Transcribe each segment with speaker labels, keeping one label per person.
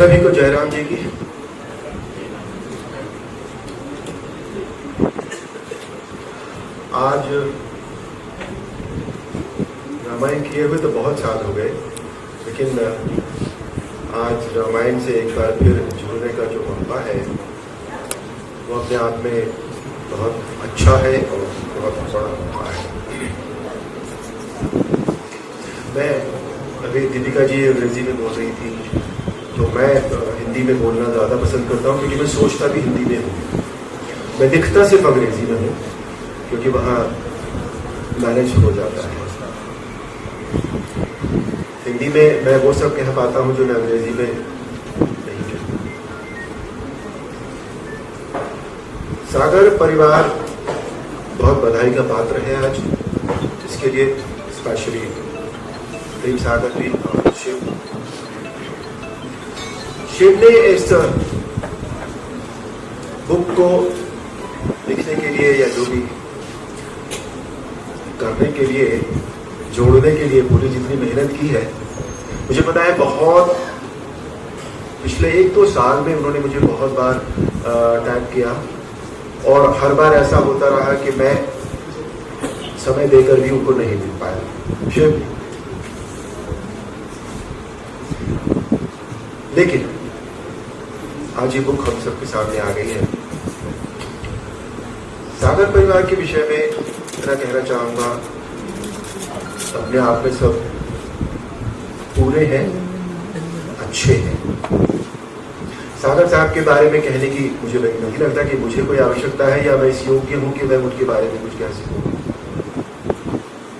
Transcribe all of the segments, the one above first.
Speaker 1: सभी को जयराम जी की। आज रामायण किए हुए तो बहुत साल हो गए, लेकिन आज रामायण से एक बार फिर जुड़ने का जो मौका है वो अपने आप में बहुत अच्छा है और बहुत बड़ा मौका है। मैं अभी दीपिका जी अंग्रेजी में बोल रही थी, तो मैं हिंदी में बोलना ज़्यादा पसंद करता हूँ, क्योंकि मैं सोचता भी हिंदी में हूँ। मैं दिखता सिर्फ अंग्रेजी में हूँ, क्योंकि वहाँ मैनेज हो जाता है। हिंदी में मैं वो सब कह पाता हूँ जो मैं अंग्रेजी में नहीं कहता। सागर परिवार बहुत बधाई का पात्र है आज, जिसके लिए स्पेशली प्रेम सागर भी और शिव ने इस बुक को लिखने के लिए या जो भी करने के लिए, जोड़ने के लिए पूरी जितनी मेहनत की है, मुझे पता है बहुत पिछले 1-2 साल में उन्होंने मुझे बहुत बार टैग किया, और हर बार ऐसा होता रहा कि मैं समय देकर भी उनको नहीं मिल पाया शिव। लेकिन आज ये बुक हम सबके सामने आ गई है। सागर परिवार के विषय में इतना कहना चाहूंगा, अपने आप में सब पूरे हैं, अच्छे हैं। सागर साहब के बारे में कहने की मुझे नहीं लगता कि मुझे कोई आवश्यकता है या मैं इस योग्य हूं कि मैं उनके बारे में कुछ कह सकूं।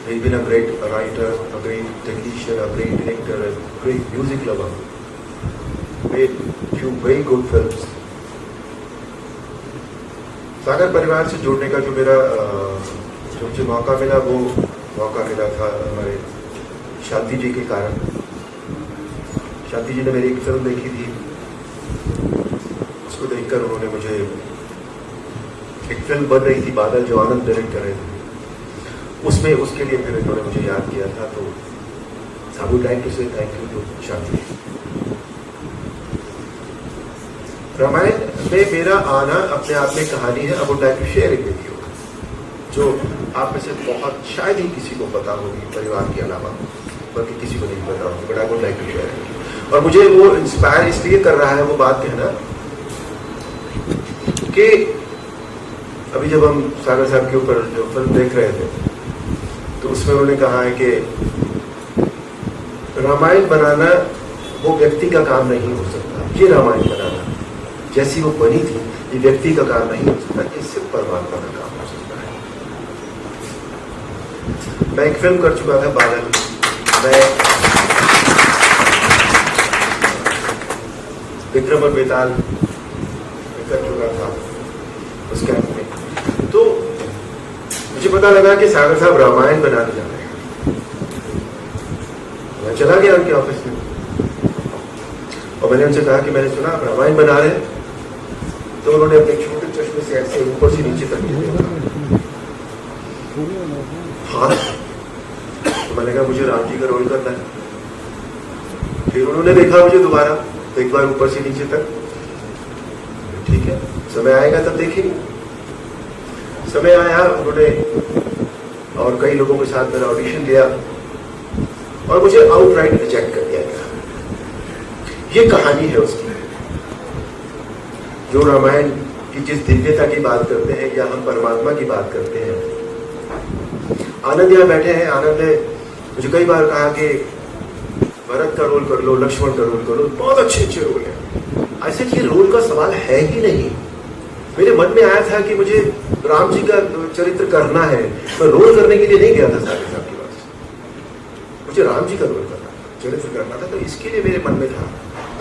Speaker 1: He's been a great writer, a great technician, a great director, a great music lover. Made few very good films. सागर परिवार से जुड़ने का जो मेरा जो मुझे मौका मिला, वो मौका मिला था हमारे शांति जी के कारण। शांति जी ने मेरी एक फिल्म देखी थी, उसको देखकर उन्होंने मुझे, एक फिल्म बन रही थी बादल, जो आनंद डायरेक्ट कर रहे थे, उसमें उसके लिए फिर इन्होंने मुझे याद किया था। तो I would like to say thank you to Shanti. Ramayan में मेरा आना अपने आप में कहानी है। I would like to share it with you, जो आप में से बहुत शायद ही किसी को पता होगी परिवार के अलावा, बल्कि किसी को नहीं पता होगी, but I would like to share it. और मुझे वो इंस्पायर इसलिए कर रहा है वो बात कहना कि अभी जब हम सागर साहब के ऊपर जो फिल्म देख रहे थे, तो उसमें उन्होंने कहा है कि रामायण बनाना वो व्यक्ति का काम नहीं हो सकता। ये रामायण बनाना जैसी वो बनी थी, ये व्यक्ति का काम नहीं हो सकता, ये सिर्फ परमात्मा का काम हो सकता है। मैं एक फिल्म कर चुका था बादल, मैं विक्रम और बेताल कर चुका था उस कैंप में। तो मुझे पता लगा कि सागर साहब रामायण बनाने जा रहे हैं। मैं चला गया उनके ऑफिस में और मैंने उनसे कहा कि मैंने सुना आप रामायण बना रहे हैं। तो उन्होंने अपने छोटे चश्मे से ऐसे ऊपर से नीचे तक देखा। हाँ, तो मैंने कहा मुझे राम जी का रोल करना है। फिर उन्होंने देखा मुझे दोबारा, तो एक बार ऊपर से नीचे तक। ठीक है, समय आएगा तब देखेंगे। समय आया, उन्होंने और कई लोगों के साथ मेरा ऑडिशन लिया और मुझे आउटराइट रिजेक्ट कर दिया गया। ये कहानी है उसकी, जो रामायण की जिस दिव्यता की बात करते हैं या हम परमात्मा की बात करते हैं। आनंद यहाँ बैठे हैं, आनंद ने मुझे कई बार कहा कि भरत का रोल कर लो, लक्ष्मण का रोल कर लो, बहुत अच्छे अच्छे रोल हैं। ऐसे ये रोल का सवाल है ही नहीं। मेरे मन में आया था कि मुझे राम जी का चरित्र करना है, मैं रोल करने के लिए नहीं गया था सागर साहब के पास। मुझे राम जी का रोल करना था, चरित्र करना था, तो इसके लिए मेरे मन में था।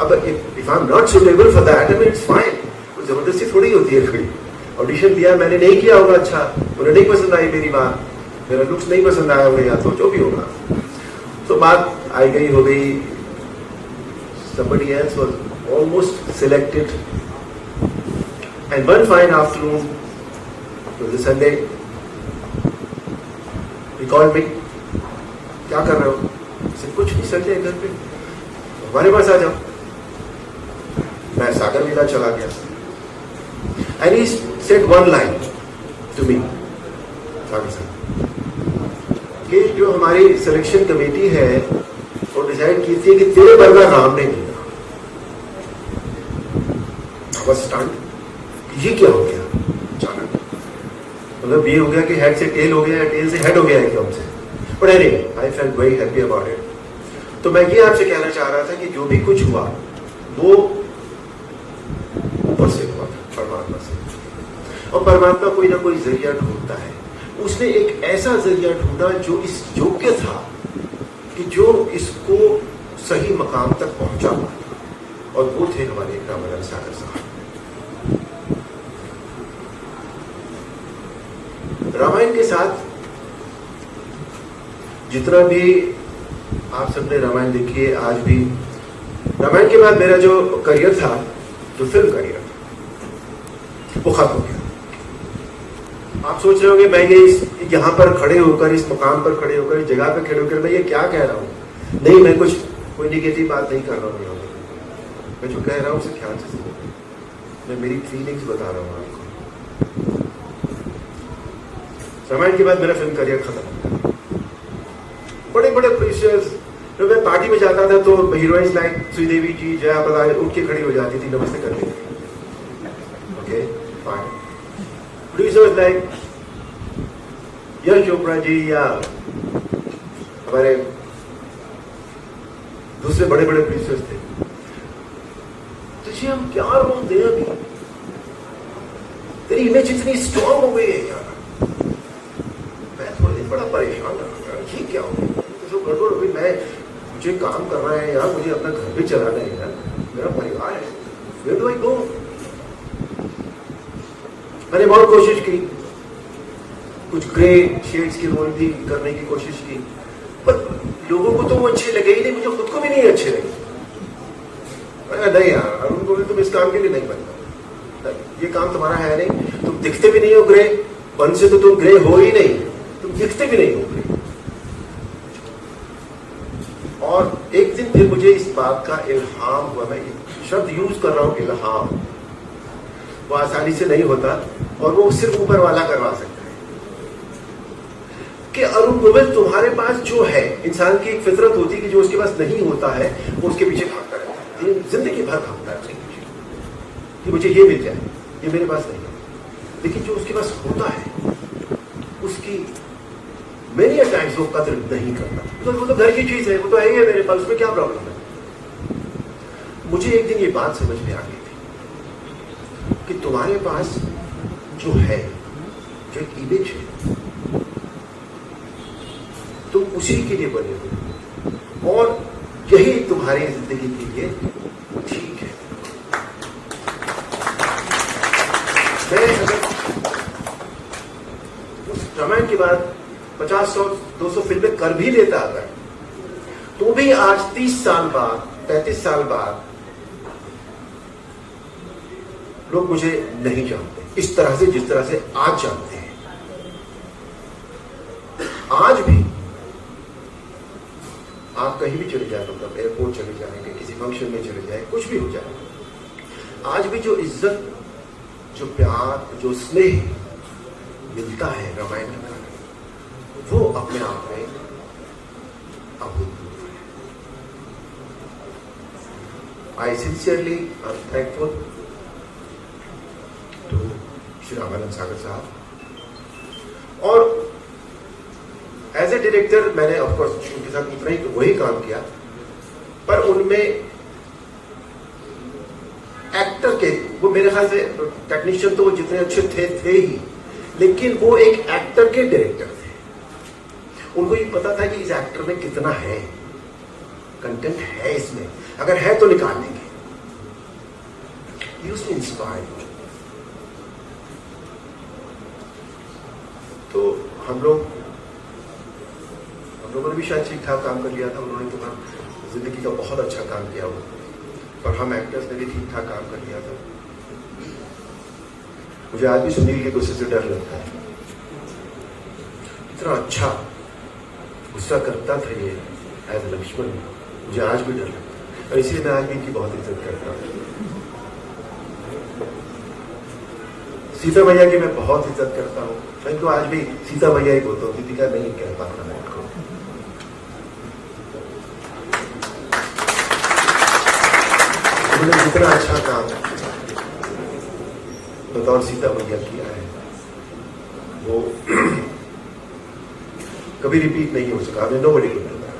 Speaker 1: अब if I am not suitable for that, I mean it's fine. जबरदस्ती थोड़ी होती है। कोई ऑडिशन दिया, मैंने नहीं किया होगा, अच्छा उन्हें नहीं पसंद आई मेरी बात, मेरा लुक्स नहीं पसंद आया होगा, या तो जो भी होगा। तो बात आई गई हो गई। somebody else was almost selected, and one fine afternoon, it was a Sunday, he called me, क्या कर रहे हो? कुछ नहीं, संडे घर पे, हमारे पास आ जाओ। मैं सागर विला चला गया। And he said one line to me, Sagar sahab, कि जो हमारी सिलेक्शन कमेटी है वो डिसाइड की थी कि तेरे वर्गा राम ने मिला। ये क्या हो गया अचानक? मतलब ये हो गया कि हेड से टेल हो गया, टेल से हेड हो गया एकदम से। But anyway I felt very happy about it. तो मैं ये आपसे कहना चाह रहा था कि जो भी कुछ हुआ वो ऊपर से हुआ, परमात्मा से। और परमात्मा कोई ना कोई जरिया ढूंढता है। उसने एक ऐसा जरिया ढूंढा जो इस योग्य था कि जो इसको सही मकाम तक पहुंचा पाता, और वो थे हमारे रामानंद सागर साहब। रामायण के साथ जितना भी आप सबने रामायण देखी है, आज भी रामायण के बाद मेरा जो करियर था, जो फिल्म करियर था, वो खत्म हो गया। आप सोच रहे होंगे मैं ये यहाँ पर खड़े होकर, इस मुकाम पर खड़े होकर, इस जगह पर खड़े होकर मैं ये क्या कह रहा हूँ? नहीं, मैं कुछ कोई निगेटिव बात नहीं कर रहा हूँ। मैं जो कह रहा हूँ उसे ख्याल से सुनो। मैं मेरी फीलिंग्स बता रहा हूँ आपको। रामायण के बाद मेरा फिल्म करियर खत्म हो गया। बड़े बड़े प्रोड्यूसर्स, जब मैं पार्टी में जाता था तो हीरोइंस लाइक श्रीदेवी जी, जया प्रदा उठ के खड़ी हो जाती थी, नमस्ते करती थी। Okay fine. Producers like Yash Chopra ji या हमारे दूसरे बड़े बड़े प्रोड्यूसर्स थे, तुझे हम क्या रोल दें अभी? तेरी इमेज इतनी स्ट्रॉन्ग हो गई है यार। मैं थोड़ी दिन बड़ा परेशान रहा, ये क्या हो गया? तो गड़बड़ हो गई। मुझे काम करना है यार, मुझे अपना घर भी चलाना है यार, मेरा परिवार है। Where do I go? मैंने बहुत कोशिश की, कुछ ग्रे शेड्स की रोल भी करने की कोशिश की, पर लोगों को तो वो अच्छे लगे ही नहीं, मुझे खुद को भी नहीं अच्छे लगे। नहीं यार अरुण गोविल, तुम इस काम के लिए नहीं बनता, ये काम तुम्हारा है नहीं, तुम दिखते भी नहीं हो ग्रे, बन से तो तुम ग्रे हो ही नहीं, तुम दिखते भी नहीं हो ग्रे। और एक दिन फिर मुझे इस बात का इल्हाम हुआ, मैं शब्द यूज कर रहा हूं इल्हाम, वो आसानी से नहीं होता और वो सिर्फ ऊपर वाला करवा सकता है, कि अरुण गोविल तुम्हारे पास जो है, इंसान की एक फितरत होती है कि जो उसके पास नहीं होता है वो उसके पीछे भागता रहता है, जिंदगी भर भागता है उसके पीछे कि मुझे ये मिल जाए, ये मेरे पास नहीं है। लेकिन जो उसके पास होता है उसकी मेनी टाइम्स वो कदर नहीं करता। तो वो तो घर की चीज है, वो तो है ही है मेरे पास, उसमें क्या प्रॉब्लम है? मुझे एक दिन ये बात समझ में आ गई थी कि तुम्हारे पास जो है, जो एक इमेज है, तुम उसी के लिए बने हो और यही तुम्हारी जिंदगी के लिए ठीक है। मैं अगर उस रामायण के बाद 50-100-200 फिल्में कर भी लेता अगर, तो भी आज 30 साल बाद, 35 साल बाद लोग मुझे नहीं जानते इस तरह से जिस तरह से आज जानते हैं। आज भी आप कहीं भी चले जाए, मतलब एयरपोर्ट चले जाएंगे, किसी फंक्शन में चले जाए, कुछ भी हो जाए, आज भी जो इज्जत, जो प्यार, जो स्नेह मिलता है रामायण के कारण, वो अपने आप में अभूतपूर्व है। I sincerely I am thankful to Shri Ramanand Sagar साहब। और एज ए डायरेक्टर मैंने ऑफकोर्स उनके साथ उतना ही वही काम किया, पर उनमें एक्टर के, वो मेरे ख्याल से टेक्नीशियन तो वो जितने अच्छे थे ही, लेकिन वो एक एक्टर के डायरेक्टर थे। उनको ये पता था कि इस एक्टर में कितना है, कंटेंट है इसमें, अगर है तो निकाल देंगे। Used to inspire. तो हम लोगों ने भी शायद ठीक ठाक काम कर लिया था, उन्होंने तो जिंदगी का बहुत अच्छा काम किया हो, पर हम एक्टर्स ने भी ठीक ठाक काम कर लिया था। मुझे आज भी सुनील के गुस्से से डर लगता है, इतना अच्छा गुस्सा करता था ये एज लक्ष्मण, मुझे आज भी डर लगता है, और इसलिए मैं आज भी इनकी बहुत इज्जत करता हूँ। सीता मैया की मैं बहुत इज्जत करता हूँ। मैं तो आज भी सीता मैया ही बोलता हूँ, दीपिका नहीं कह पाता मैं इनको। उन्होंने जितना अच्छा काम बतौर सीता मैया किया है वो कभी रिपीट नहीं हो सका। नो बड़ी कुड डू दैट।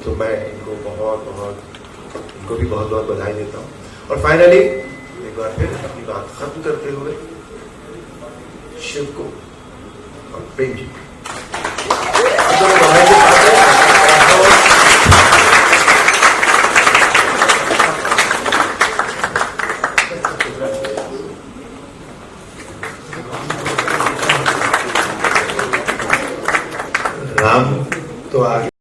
Speaker 1: तो मैं इनको इनको भी बहुत बहुत बधाई देता हूँ। और फाइनली एक बार फिर अपनी बात खत्म करते हुए शिव को और प्रेम जी राम तो आगे